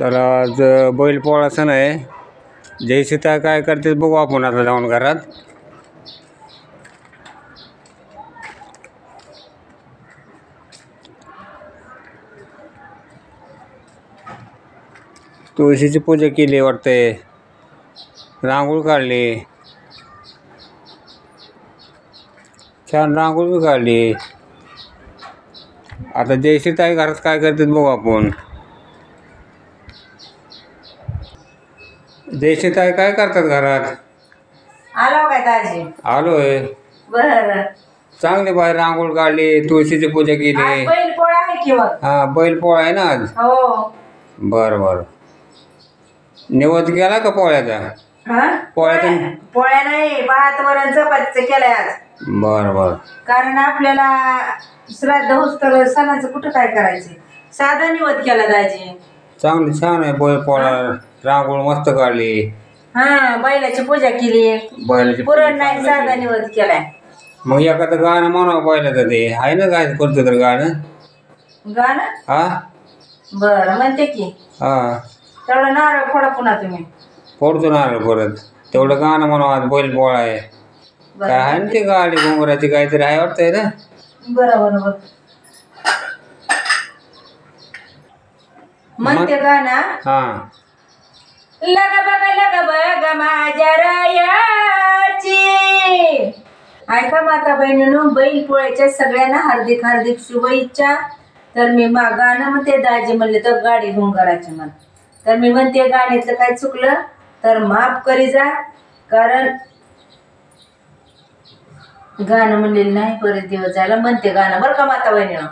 तर आज बैलपोळा सण आहे. जय सीता काय करते बघू आपण आता जाऊन घरात. तुळशीची पूजा केली वाटते, रांगोळी काढली, छान रांगोळी काढली. आता जय सीता घरात काय करते बघू आपण. जय सीता काय करतात घरात? आलो काय दाजी? आलोय. बर, चांगली बाहेर रांगोळी काढली, तुळशीची पूजा केली. बैल पोळा आहे की मग? हा, बैलपोळा आहे ना आज. हो. बरं बरं. निवद केला का पोळ्याचा? पोळ्याचा पोळ्या नाही, भात वरण चपातीचं केलंय आज. बरं बरं. कारण आपल्याला श्राद्ध होत तर सणाचं कुठं काय करायचं, साधा निवद केला दाजी. चांगली छान आहे बैलपोळा. रांगोळी मस्त काढली. हा, बैलाची पूजा केली. बैलाची पुरण नाही, साधा निवद केलाय. मग एखादं गाणं म्हणावं बैलाचं, ते आहे ना काय कोणतं तर गाणं? गाणं? हा बरं, म्हणते की. हा, तेवढं नारळ फोडा पुन्हा तुम्ही. फोडतो नारळ परत. तेवढं गाणं म्हणावं, आज बैलपोळा आहे. काय आहे ना ते गाडी घोंगराची काहीतरी आहे वाटतंय ना. बरोबर. म्हणते गाणं. हा, लग बग माझ्या रायाची. ऐका माता बहिणींनो, बैल पोळ्याच्या सगळ्यांना हार्दिक हार्दिक शुभेच्छा. तर मी गाणं म्हणते, दाजी म्हणले तर गाडी घोंगराची म्हण. तर मी म्हणते गाण्यातलं काय चुकलं तर माफ करी जा, कारण गाणं म्हणलेलं नाही, बरेच दिवस झालं. म्हणते गाणं बरं का माता बहिणीनं,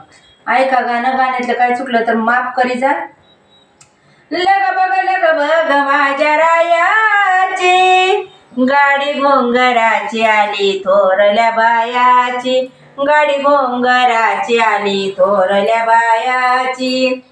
ऐका गाणं. गाण्यातलं काय चुकलं तर माफ करी जा. लग बग माझ्या रायाची, गाडी घोंगराची आली थोरल्या बायाची. गाडी घोंगराची आली थोरल्या बायाची.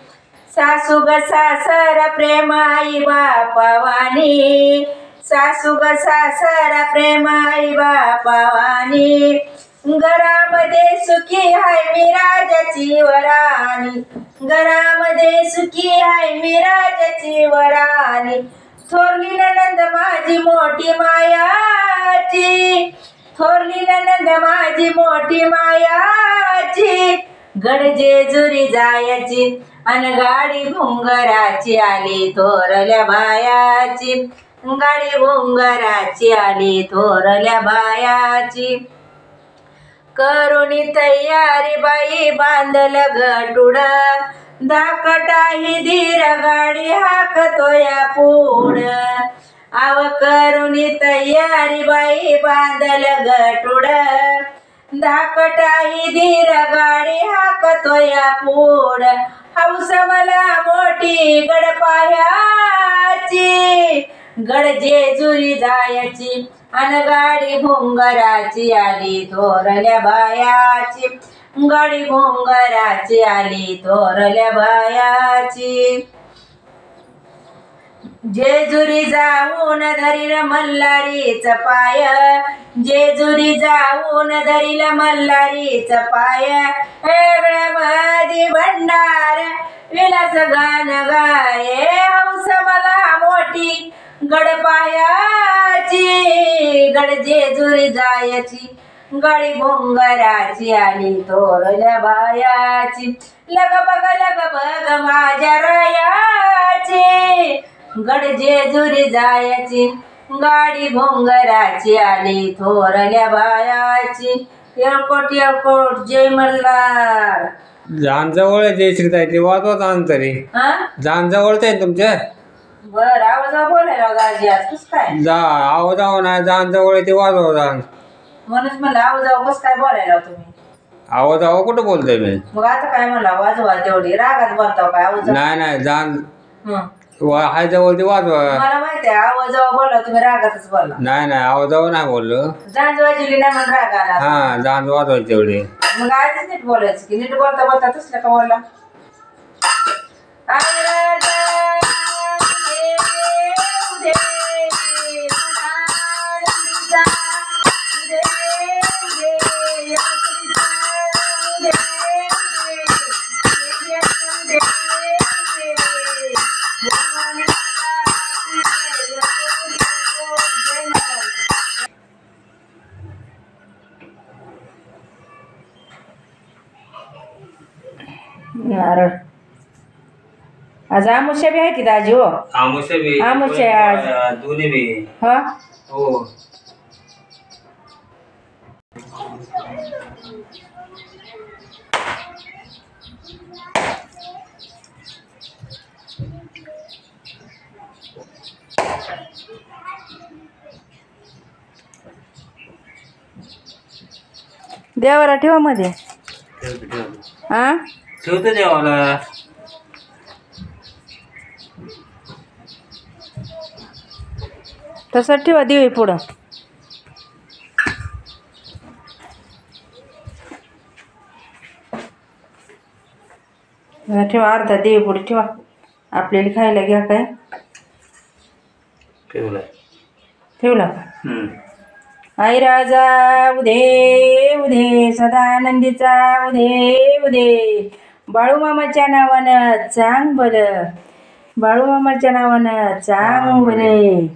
सासू ग सासर प्रेम आई बापावानी. सासू ग सासर प्रेम आई बापावानी. घरामध्ये सुखी हाय मी राजाची वराणी. घरामध्ये सुखी हाय मी राजाची वराणी. थोरली नणंद माझी मोठी मायाची. थोरली नणंद माझी मोठी मायाची. गडजेजुरी जायची अन गाडी घोंगराची आली थोरल्या बायाची. गाडी घोंगराची आली थोरल्या बायाची. करुणी तयारी बाई बांधल गटुड. धाकटाही धीर गाडी हाकतोया पुढ. आव करुणी तयारी बाई बांधल गटुड. धाकटाही धीर गाडी हाकतोया पुढ. हौस मला मोठी गडपायाची. गडजेजुरी जायची अन गाडी घोंगराची आली थोरल्या बायाची. गाडी घोंगराची आली थोरल्या बायाची. जेजुरी जाऊन धरील मल्हारीच पाय. जेजुरी जाऊन धरील मल्हारीच पाय. वेगळ्यामध्ये भंडार विलास गाण गाये. हौस मला मोठी गडपायाची. गडजेजुरी जायची गाडी घोंगराची आली थोरल्या बायाची. लग बग माझ्या रायाची. गडजेजुरी जायची गाडी घोंगराची आली थोरल्या बायाची. येळकोट येळकोट जय मल्हार. जान जवळ आहे जय श्रीताई, ते वाजवा जाण तरी. जान जवळच आहे तुमच्या. बर, आवाज बोलायला दाजी आज कस काय? आवाज नाही, जान जवळ आहे ते वाजवा जाण. म्हणूनच म्हणलं आवाज कस काय बोलायला तुम्ही. आवाज कुठं बोलतोय मी? मग आता काय म्हणला वाजवा, तेवढी रागात बोलताव काय? आवाज नाही जान हाय जवळ ते वाजवा. मला माहिती आहे, आवाज बोलला तुम्ही रागातच बोलला. नाही आवाज नाही बोललो. जांज वाजवली नाही म्हणून राग आला. हा, जान वाजवायची तेवढी. मग आधीच नीट बोलायचं की, नीट बोलता बोलता तसलं का बोलला? Yeah. नारळ. आज आमुष्या बी आहे की दाजी हो. आमुष्या बी आमुष्या आज. दोन्ही बी. हा हो. देवाला ठेवा मध्ये. हा ठेवतो देवाला. तसं ठेवा दिवे पुढं. ठेवा अर्धा दिवे पुढे ठेवा. आपल्याला खायला घ्या काय. ठेवला. ठेवला का. आई राजा उदे उदे सदानंदीचा उदे उदे. बाळूमामाच्या नावानं चांग बरं. बाळूमामाच्या नावानं चांग बरे.